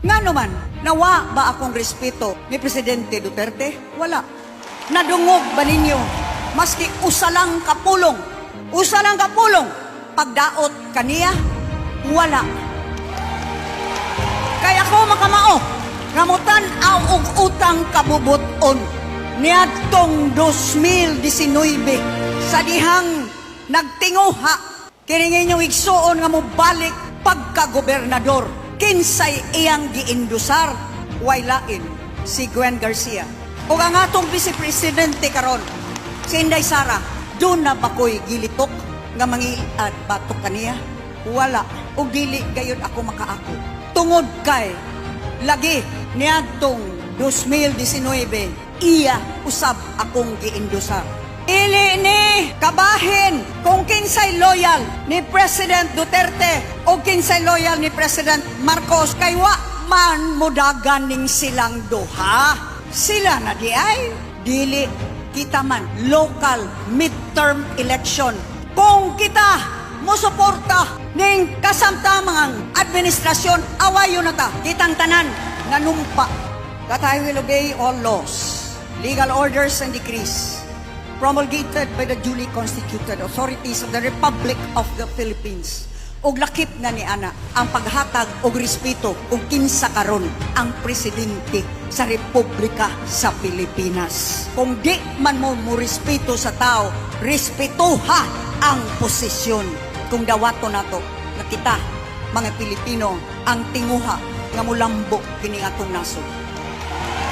Nga naman, nawa ba akong respeto ni Presidente Duterte? Wala. Nadungog ba ninyo? Maski usa lang kapulong, pagdaot kaniya? Wala. Kaya ko makamao, ngamutan aw og utang kabubuton niadtong 2019 sa dihang nagtinguha kini inyong igsuon nga mobalik pagka-gobernador. Kinsay iyang giindusar, way lain si Gwen Garcia. O ang atong Vice Presidente karon, si Inday Sara, doon na ba ko'y gilitok nga mangiad batok kaniya? Wala. O dili gayon ako makaako. Tungod kay, lagi niadtong 2019, iya usab akong giindusar. Ili ni kabahin kung kinsay loyal ni President Duterte o kinsay loyal ni President Marcos kay wa man mudagan ning silang duha. Sila na di ay dili kita man local midterm election. Kung kita mosuporta ning kasamtamang administrasyon, awayo na ta kitang tanan nanumpa that I will obey all laws, legal orders and decrees promulgated by the duly constituted authorities of the Republic of the Philippines. Og lakip na ni ana ang paghatag og respeto kung kinsa karon ang presidente sa Republika sa Pilipinas. Kung di man mo respeto sa tao, respetuha ang posisyon. Kung dawato nato na kita, mga Pilipino, ang tinguha nga mulambo kini atong nasod.